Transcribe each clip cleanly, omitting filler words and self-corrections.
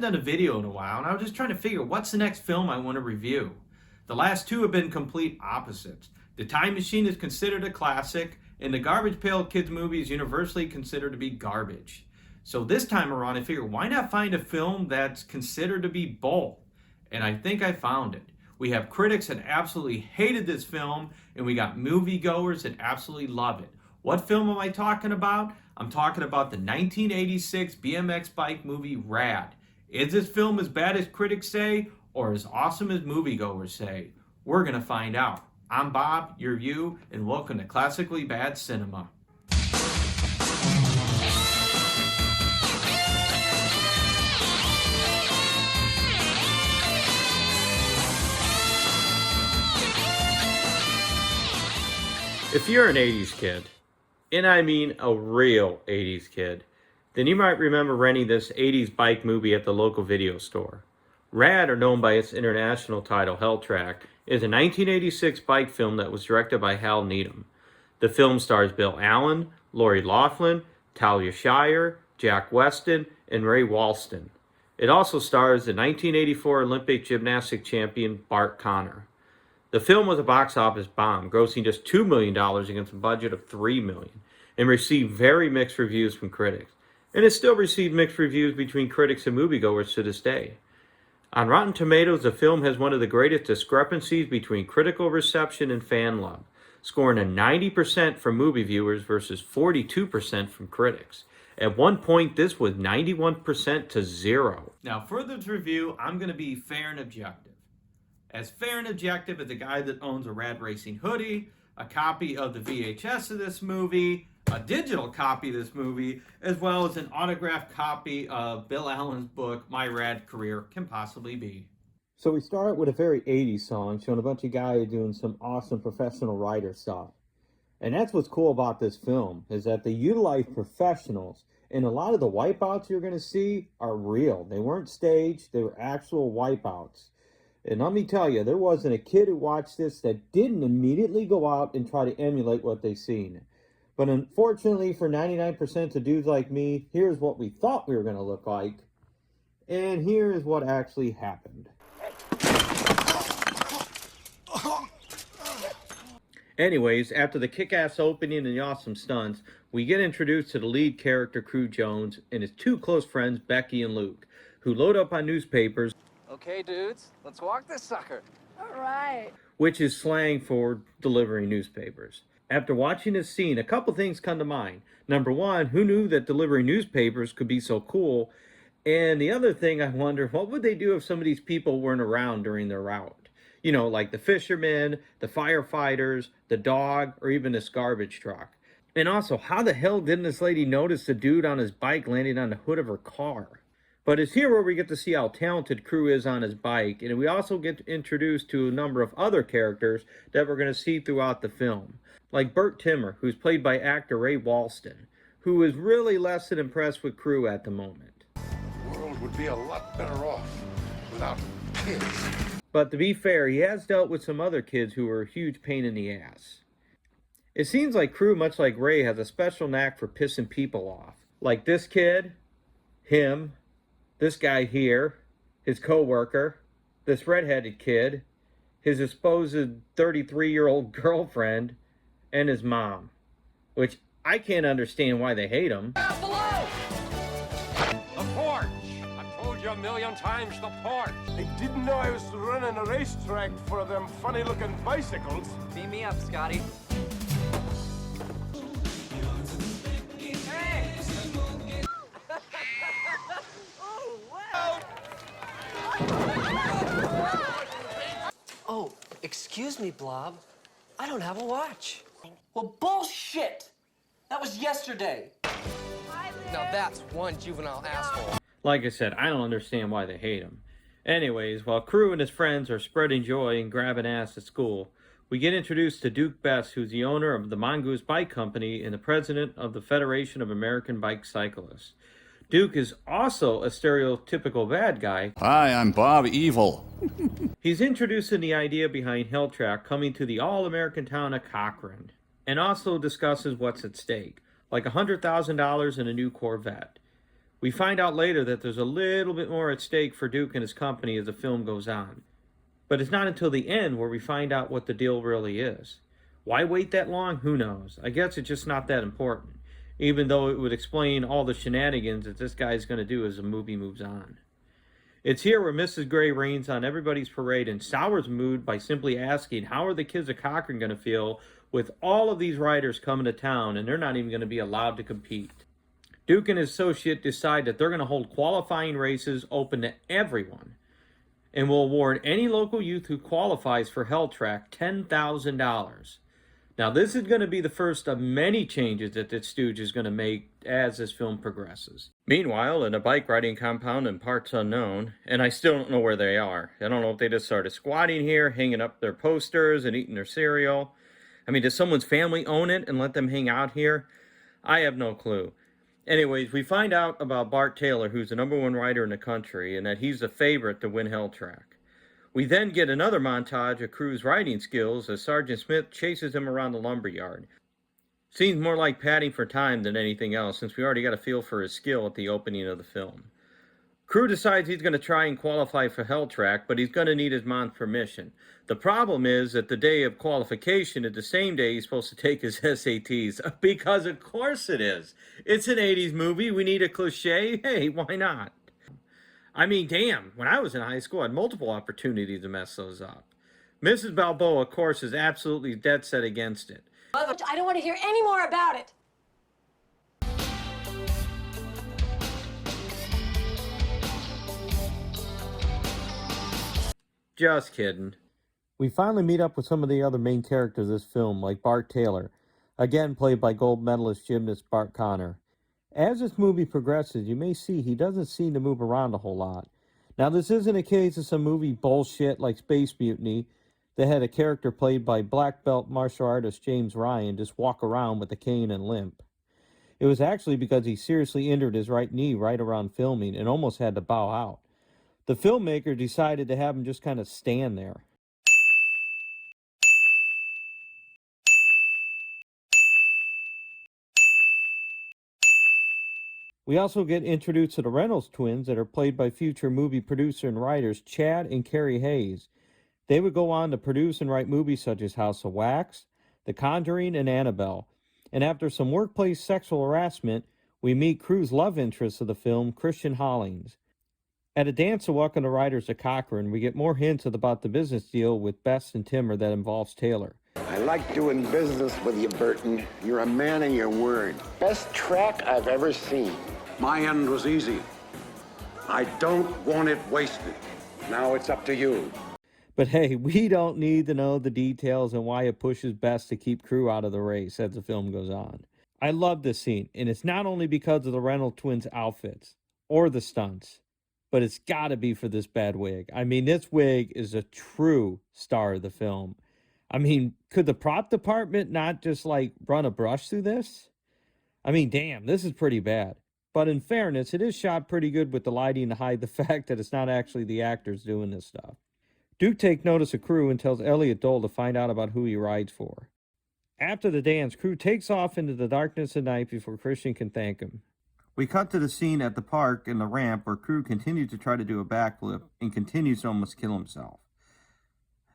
done a video in a while, and I was just trying to figure what's the next film I want to review. The last two have been complete opposites. The Time Machine is considered a classic, and the Garbage Pail Kids movie is universally considered to be garbage. So this time around, I figured why not find a film that's considered to be both? And I think I found it. We have critics that absolutely hated this film, and we got moviegoers that absolutely love it. What film am I talking about? I'm talking about the 1986 BMX bike movie Rad. Is this film as bad as critics say, or as awesome as moviegoers say? We're gonna find out. I'm Bob, you're you, and welcome to Classically Bad Cinema. If you're an 80s kid, and I mean a real 80s kid, then you might remember renting this 80s bike movie at the local video store. Rad, or known by its international title Hell Track, is a 1986 bike film that was directed by Hal Needham. The film stars Bill Allen, Lori Loughlin, Talia Shire, Jack Weston, and Ray Walston. It also stars the 1984 Olympic gymnastic champion Bart Connor. The film was a box office bomb, grossing just $2 million against a budget of $3 million, and received very mixed reviews from critics. And it still received mixed reviews between critics and moviegoers to this day. On Rotten Tomatoes, the film has one of the greatest discrepancies between critical reception and fan love, scoring a 90% from movie viewers versus 42% from critics. At one point, this was 91% to 0. Now, for this review, I'm going to be fair and objective. As fair and objective as a guy that owns a Rad Racing hoodie, a copy of the VHS of this movie, a digital copy of this movie, as well as an autographed copy of Bill Allen's book, My Rad Career Can Possibly Be. So we start with a very 80s song showing a bunch of guys doing some awesome professional rider stuff. And that's what's cool about this film, is that they utilize professionals. And a lot of the wipeouts you're going to see are real. They weren't staged, they were actual wipeouts. And let me tell you, there wasn't a kid who watched this that didn't immediately go out and try to emulate what they seen. But unfortunately for 99% of dudes like me, here's what we thought we were going to look like. And here's what actually happened. Anyways, after the kick-ass opening and the awesome stunts, we get introduced to the lead character, Crew Jones, and his two close friends, Becky and Luke, who load up on newspapers. Okay, dudes, let's walk this sucker. All right. Which is slang for delivering newspapers. After watching this scene, a couple things come to mind. Number one, who knew that delivering newspapers could be so cool? And the other thing, I wonder, what would they do if some of these people weren't around during their route? You know, like the fishermen, the firefighters, the dog, or even this garbage truck. And also, how the hell didn't this lady notice the dude on his bike landing on the hood of her car? But it's here where we get to see how talented Crew is on his bike, and we also get introduced to a number of other characters that we're going to see throughout the film. Like Bert Timmer, who's played by actor Ray Walston, who is really less than impressed with Crew at the moment. The world would be a lot better off without kids. But to be fair, he has dealt with some other kids who are a huge pain in the ass. It seems like Crew, much like Ray, has a special knack for pissing people off. Like this kid, him, this guy here, his co-worker, this redheaded kid, his supposed 33-year-old girlfriend, and his mom. Which I can't understand why they hate him. Down below! The porch! I've told you a million times, the porch! I didn't know I was running a racetrack for them funny-looking bicycles. Beam me up, Scotty. Oh, excuse me, Blob. I don't have a watch. Well, bullshit! That was yesterday. Now that's one juvenile asshole. Like I said, I don't understand why they hate him. Anyways, while Crew and his friends are spreading joy and grabbing ass at school, we get introduced to Duke Best, who's the owner of the Mongoose Bike Company and the president of the Federation of American Bike Cyclists. Duke is also a stereotypical bad guy. Hi, I'm Bob Evil. He's introducing the idea behind Hell Track coming to the all-American town of Cochrane, and also discusses what's at stake, like $100,000 in a new Corvette. We find out later that there's a little bit more at stake for Duke and his company as the film goes on. But it's not until the end where we find out what the deal really is. Why wait that long? Who knows? I guess it's just not that important, even though it would explain all the shenanigans that this guy's going to do as the movie moves on. It's here where Mrs. Gray rains on everybody's parade and sours mood by simply asking how are the kids of Cochran going to feel with all of these riders coming to town and they're not even going to be allowed to compete. Duke and his associate decide that they're going to hold qualifying races open to everyone and will award any local youth who qualifies for Hell Track $10,000. Now, this is going to be the first of many changes that the Stooge is going to make as this film progresses. Meanwhile, in a bike riding compound in parts unknown, and I still don't know where they are. I don't know if they just started squatting here, hanging up their posters and eating their cereal. I mean, does someone's family own it and let them hang out here? I have no clue. Anyways, we find out about Bart Taylor, who's the #1 rider in the country, and that he's the favorite to win Hell Track. We then get another montage of Crew's riding skills as Sergeant Smith chases him around the lumberyard. Seems more like padding for time than anything else, since we already got a feel for his skill at the opening of the film. Crew decides he's going to try and qualify for Hell Track, but he's going to need his mom's permission. The problem is that the day of qualification is the same day he's supposed to take his SATs, because of course it is. It's an 80s movie, we need a cliche, hey, why not? I mean, damn, when I was in high school, I had multiple opportunities to mess those up. Mrs. Balboa, of course, is absolutely dead set against it. I don't want to hear any more about it. Just kidding. We finally meet up with some of the other main characters of this film, like Bart Taylor, again played by gold medalist gymnast Bart Connor. As this movie progresses, you may see he doesn't seem to move around a whole lot. Now, this isn't a case of some movie bullshit like Space Mutiny that had a character played by black belt martial artist James Ryan just walk around with a cane and limp. It was actually because he seriously injured his right knee right around filming and almost had to bow out. The filmmaker decided to have him just kind of stand there. We also get introduced to the Reynolds twins that are played by future movie producer and writers Chad and Carrie Hayes. They would go on to produce and write movies such as House of Wax, The Conjuring, and Annabelle. And after some workplace sexual harassment, we meet Crew's love interest of the film, Christian Hollings. At a dance to welcome the writers to Cochran, we get more hints about the business deal with Best and Timmer that involves Taylor. I like doing business with you, Burton. You're a man of your word. Best track I've ever seen. My end was easy. I don't want it wasted. Now it's up to you. But hey, we don't need to know the details and why it pushes Best to keep Crew out of the race as the film goes on. I love this scene, and it's not only because of the Reynolds twins' outfits or the stunts, but it's got to be for this bad wig. I mean, this wig is a true star of the film. I mean, could the prop department not just run a brush through this? I mean, damn, this is pretty bad. But in fairness, it is shot pretty good with the lighting to hide the fact that it's not actually the actors doing this stuff. Duke takes notice of Crew and tells Elliot Dole to find out about who he rides for. After the dance, Crew takes off into the darkness of night before Christian can thank him. We cut to the scene at the park and the ramp where Crew continues to try to do a backflip and continues to almost kill himself.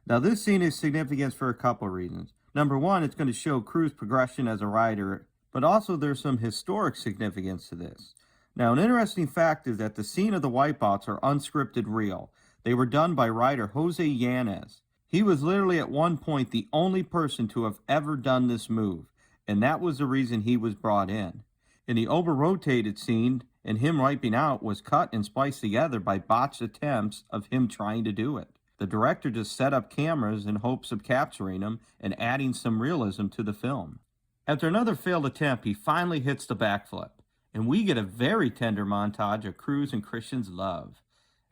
Now, this scene is significant for a couple of reasons. Number one, it's going to show Crew's progression as a rider, but also there's some historic significance to this. Now, an interesting fact is that the scene of the wipeouts are unscripted real. They were done by writer Jose Yanez. He was literally at one point the only person to have ever done this move, and that was the reason he was brought in. In the over-rotated scene, and him wiping out was cut and spliced together by botched attempts of him trying to do it. The director just set up cameras in hopes of capturing him and adding some realism to the film. After another failed attempt, he finally hits the backflip, and we get a very tender montage of Crew's and Christian's love.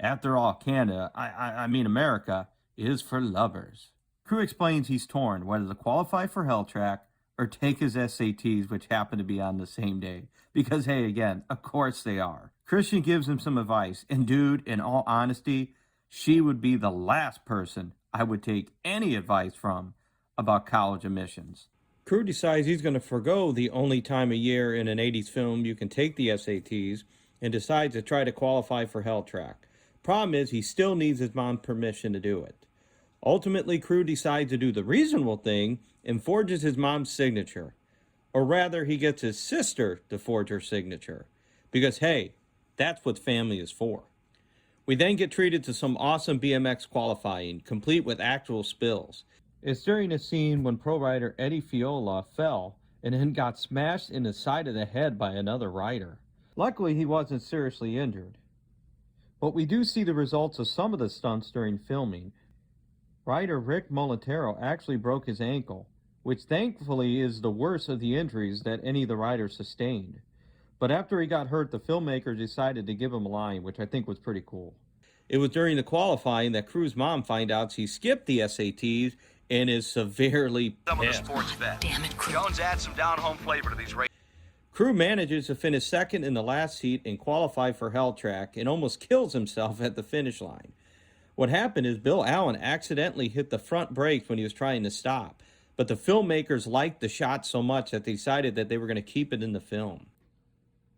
After all, Canada, I mean America, is for lovers. Crew explains he's torn whether to qualify for Hell Track or take his SATs, which happen to be on the same day. Because, hey, again, of course they are. Christian gives him some advice, and dude, in all honesty, she would be the last person I would take any advice from about college admissions. Crew decides he's going to forgo the only time a year in an 80s film you can take the SATs and decides to try to qualify for Hell Track. Problem is, he still needs his mom's permission to do it. Ultimately, Crew decides to do the reasonable thing and forges his mom's signature. Or rather, he gets his sister to forge her signature. Because, hey, that's what family is for. We then get treated to some awesome BMX qualifying, complete with actual spills. It's during a scene when pro rider Eddie Fiola fell and then got smashed in the side of the head by another rider. Luckily, he wasn't seriously injured. But we do see the results of some of the stunts during filming. Rider Rick Molitero actually broke his ankle, which thankfully is the worst of the injuries that any of the riders sustained. But after he got hurt, the filmmakers decided to give him a line, which I think was pretty cool. It was during the qualifying that Crew's mom finds out she skipped the SATs and is severely pissed. Some of the sports bet. Damn it, Crew. Jones adds some down-home flavor to these races. Crew manages to finish second in the last heat and qualify for Hell Track and almost kills himself at the finish line. What happened is Bill Allen accidentally hit the front brakes when he was trying to stop, but the filmmakers liked the shot so much that they decided that they were going to keep it in the film.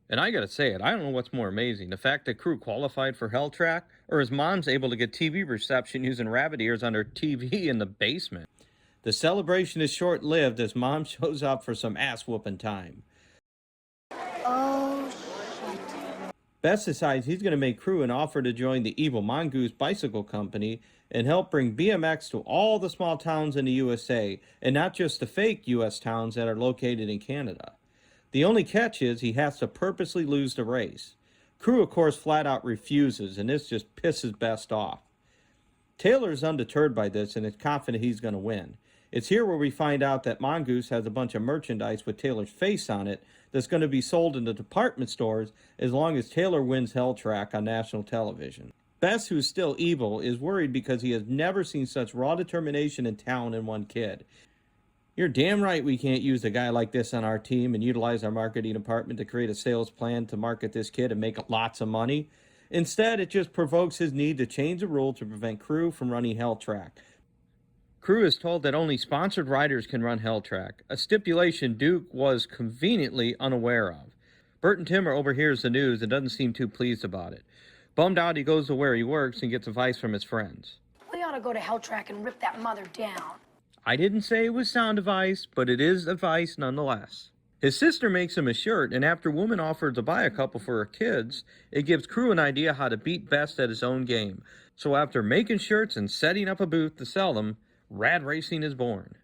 And I gotta say it, I don't know what's more amazing, the fact that Crew qualified for Hell Track, or his mom's able to get TV reception using rabbit ears on her TV in the basement. The celebration is short-lived as Mom shows up for some ass-whooping time. Oh, shit. Bess decides he's going to make Crew an offer to join the evil Mongoose Bicycle Company and help bring BMX to all the small towns in the USA, and not just the fake US towns that are located in Canada. The only catch is he has to purposely lose the race. Crew, of course, flat out refuses, and this just pisses Bess off. Taylor is undeterred by this and is confident he's going to win. It's here where we find out that Mongoose has a bunch of merchandise with Taylor's face on it that's going to be sold in the department stores as long as Taylor wins Hell Track on national television. Bess, who's still evil, is worried because he has never seen such raw determination and talent in one kid. You're damn right we can't use a guy like this on our team and utilize our marketing department to create a sales plan to market this kid and make lots of money. Instead, it just provokes his need to change the rule to prevent Crew from running Hell Track. Crew is told that only sponsored riders can run Hell Track, a stipulation Duke was conveniently unaware of. Burton Timmer overhears the news and doesn't seem too pleased about it. Bummed out, he goes to where he works and gets advice from his friends. We ought to go to Hell Track and rip that mother down. I didn't say it was sound advice, but it is advice nonetheless. His sister makes him a shirt, and after Woman offers to buy a couple for her kids, it gives Crew an idea how to beat Best at his own game. So after making shirts and setting up a booth to sell them, Rad Racing is born.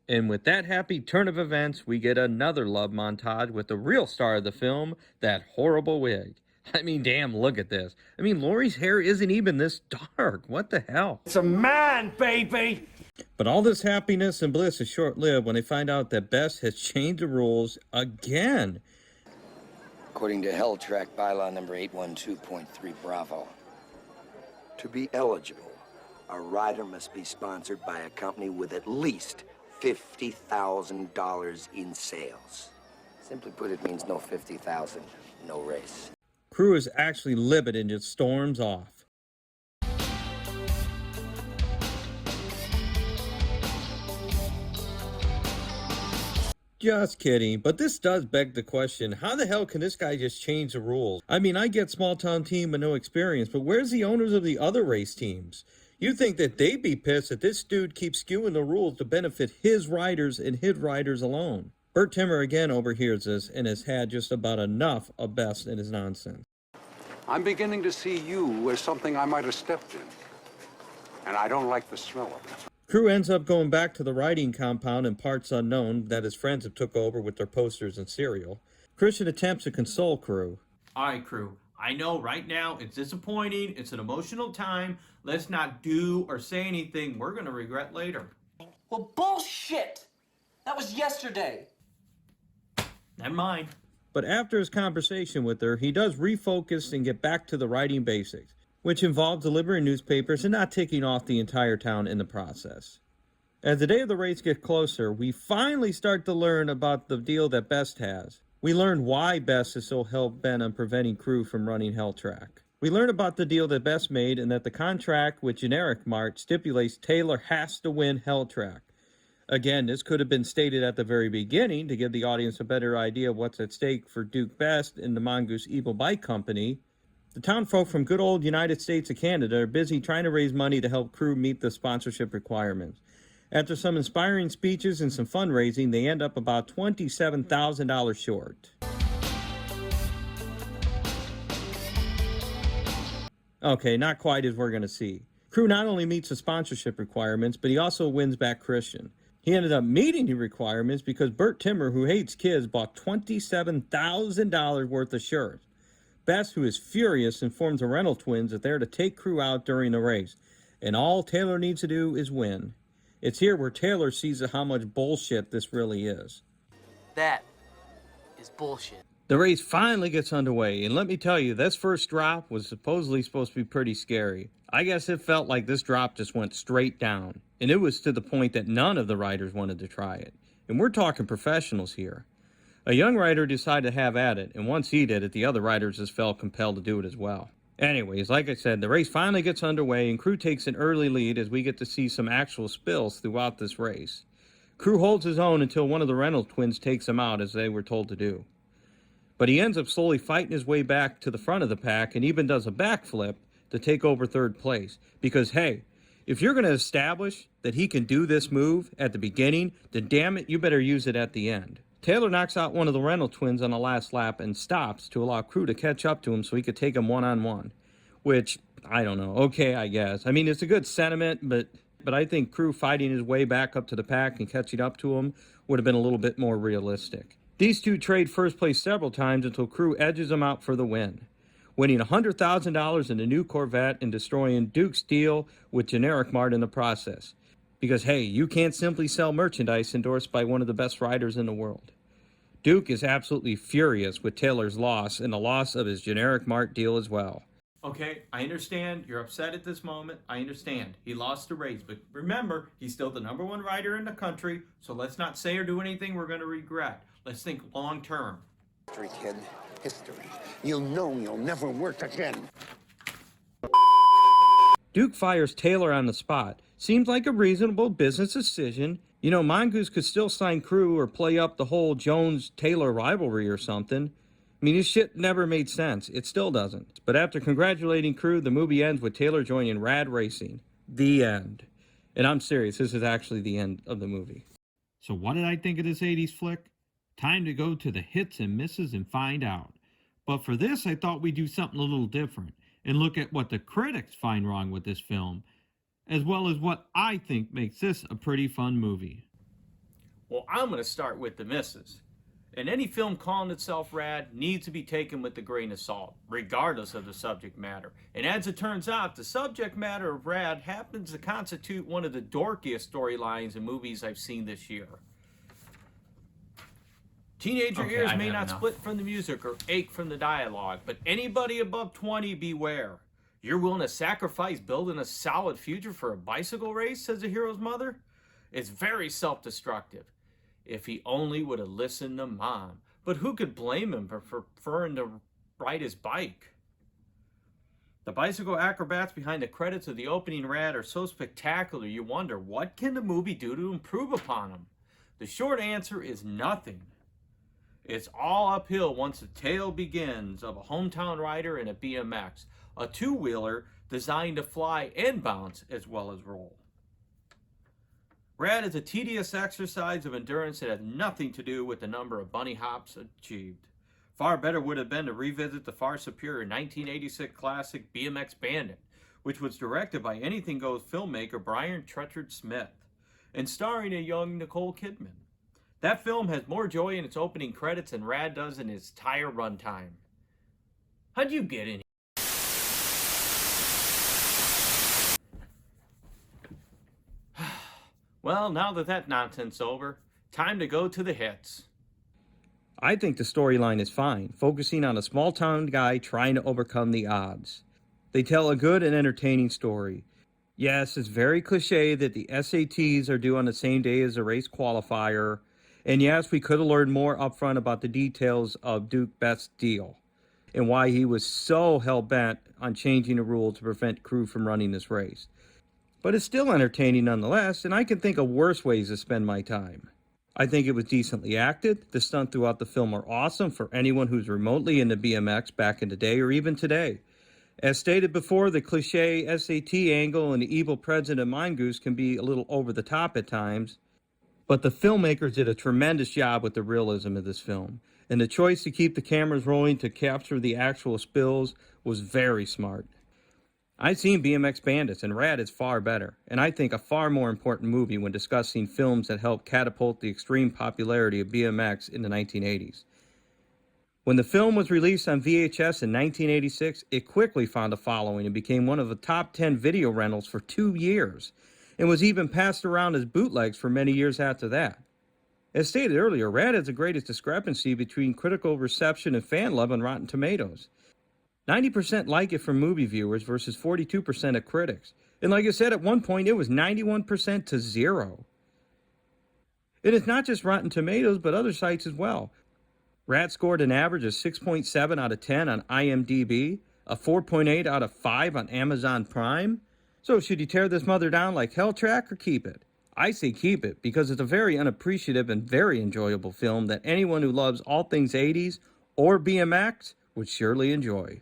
And with that happy turn of events, we get another love montage with the real star of the film, that horrible wig. I mean, damn, look at this. I mean, Lori's hair isn't even this dark. What the hell? It's a man, baby! But all this happiness and bliss is short-lived when they find out that Bess has changed the rules again. According to Hell Track bylaw number 812.3 Bravo, to be eligible, a rider must be sponsored by a company with at least $50,000 in sales. Simply put, it means no 50,000, no race. Crew is actually livid and just storms off. Just kidding, but this does beg the question, how the hell can this guy just change the rules? I mean, I get small town team with no experience, but where's the owners of the other race teams? You'd think that they'd be pissed that this dude keeps skewing the rules to benefit his riders and his riders alone. Burt Timmer again overhears this and has had just about enough of Best and his nonsense. I'm beginning to see you as something I might have stepped in. And I don't like the smell of it. Crew ends up going back to the riding compound in parts unknown that his friends have took over with their posters and cereal. Christian attempts to console Crew. All right, Crew. I know right now it's disappointing. It's an emotional time. Let's not do or say anything we're going to regret later. Well, bullshit! That was yesterday. Never mind. But after his conversation with her, he does refocus and get back to the riding basics, which involves delivering newspapers and not ticking off the entire town in the process. As the day of the race gets closer, we finally start to learn about the deal that Best has. We learn why Best is so hell-bent on preventing Crew from running Hell Track. We learn about the deal that Best made and that the contract with Generic Mart stipulates Taylor has to win Hell Track. Again, this could have been stated at the very beginning to give the audience a better idea of what's at stake for Duke Best and the Mongoose Evil Bike Company. The townfolk from good old United States of Canada are busy trying to raise money to help crew meet the sponsorship requirements. After some inspiring speeches and some fundraising, they end up about $27,000 short. Okay, not quite as we're going to see. Crew not only meets the sponsorship requirements, but he also wins back Christian. He ended up meeting the requirements because Bert Timmer, who hates kids, bought $27,000 worth of shirts. Best, who is furious, informs the rental twins that they're to take Crew out during the race, and all Taylor needs to do is win. It's here where Taylor sees how much bullshit this really is. That is bullshit. The race finally gets underway, and let me tell you, this first drop was supposedly supposed to be pretty scary. I guess it felt like this drop just went straight down, and it was to the point that none of the riders wanted to try it. And we're talking professionals here. A young rider decided to have at it, and once he did it, the other riders just felt compelled to do it as well. Anyways, like I said, the race finally gets underway, and Crew takes an early lead as we get to see some actual spills throughout this race. Crew holds his own until one of the Reynolds twins takes him out, as they were told to do. But he ends up slowly fighting his way back to the front of the pack and even does a backflip to take over third place. Because, hey, if you're going to establish that he can do this move at the beginning, then damn it, you better use it at the end. Taylor knocks out one of the Reynolds twins on the last lap and stops to allow Crew to catch up to him so he could take him one-on-one. Which, I don't know. Okay, I guess. I mean, it's a good sentiment, but I think Crew fighting his way back up to the pack and catching up to him would have been a little bit more realistic. These two trade first place several times until Crew edges them out for the win, winning $100,000 in a new Corvette and destroying Duke's deal with Generic Mart in the process. Because, hey, you can't simply sell merchandise endorsed by one of the best riders in the world. Duke is absolutely furious with Taylor's loss and the loss of his Generic Mart deal as well. Okay, I understand. You're upset at this moment. I understand. He lost the race. But remember, he's still the #1 rider in the country. So let's not say or do anything we're going to regret. Let's think long term. History, kid. History. You know you'll never work again. Duke fires Taylor on the spot. Seems like a reasonable business decision. You know, Mongoose could still sign Crew or play up the whole Jones-Taylor rivalry or something. I mean, this shit never made sense. It still doesn't. But after congratulating Crew, the movie ends with Taylor joining Rad Racing. The end. And I'm serious, this is actually the end of the movie. So what did I think of this 80s flick? Time to go to the hits and misses and find out. But for this, I thought we'd do something a little different and look at what the critics find wrong with this film, as well as what I think makes this a pretty fun movie. Well, I'm going to start with the misses. And any film calling itself rad needs to be taken with a grain of salt, regardless of the subject matter. And as it turns out, the subject matter of rad happens to constitute one of the dorkiest storylines in movies I've seen this year. Teenager ears may not split from the music or ache from the dialogue, but anybody above 20, beware. You're willing to sacrifice building a solid future for a bicycle race, says the hero's mother? It's very self-destructive. If he only would have listened to Mom. But who could blame him for preferring to ride his bike? The bicycle acrobats behind the credits of the opening rad are so spectacular you wonder, what can the movie do to improve upon them? The short answer is nothing. It's all uphill once the tale begins of a hometown rider and a BMX, a two-wheeler designed to fly and bounce as well as roll. Rad is a tedious exercise of endurance that has nothing to do with the number of bunny hops achieved. Far better would have been to revisit the far superior 1986 classic BMX Bandit, which was directed by Anything Goes filmmaker Brian Trechard Smith, and starring a young Nicole Kidman. That film has more joy in its opening credits than Rad does in its entire runtime. How'd you get in here? Well, now that nonsense is over, time to go to the hits. I think the storyline is fine, focusing on a small-town guy trying to overcome the odds. They tell a good and entertaining story. Yes, it's very cliche that the SATs are due on the same day as the race qualifier, and yes, we could have learned more upfront about the details of Duke Best's deal, and why he was so hell-bent on changing the rules to prevent Crew from running this race. but it's still entertaining nonetheless, and I can think of worse ways to spend my time. I think it was decently acted. The stunts throughout the film are awesome for anyone who's remotely into BMX back in the day or even today. As stated before, the cliche SAT angle and the evil president mongoose can be a little over the top at times, but the filmmakers did a tremendous job with the realism of this film, and the choice to keep the cameras rolling to capture the actual spills was very smart. I've seen BMX Bandits, and Rad is far better, and I think a far more important movie when discussing films that helped catapult the extreme popularity of BMX in the 1980s. When the film was released on VHS in 1986, it quickly found a following and became one of the top 10 video rentals for 2 years, and was even passed around as bootlegs for many years after that. As stated earlier, Rad has the greatest discrepancy between critical reception and fan love on Rotten Tomatoes. 90% like it from movie viewers versus 42% of critics. And like I said, at one point, it was 91% to 0. And it's not just Rotten Tomatoes, but other sites as well. Rad scored an average of 6.7 out of 10 on IMDb, a 4.8 out of 5 on Amazon Prime. So should you tear this mother down like Hell Track or keep it? I say keep it because it's a very unappreciative and very enjoyable film that anyone who loves all things 80s or BMX would surely enjoy.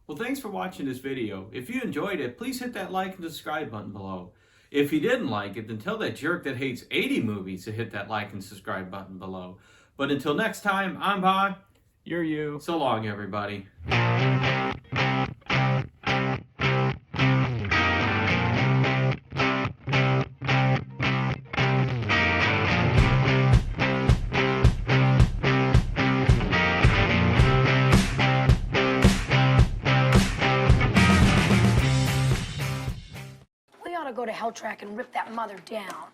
Well, thanks for watching this video. If you enjoyed it, please hit that like and subscribe button below. If you didn't like it, then tell that jerk that hates 80 movies to hit that like and subscribe button below. But until next time, I'm Bob. You're you. So long, everybody. We ought to go to Hell Track and rip that mother down.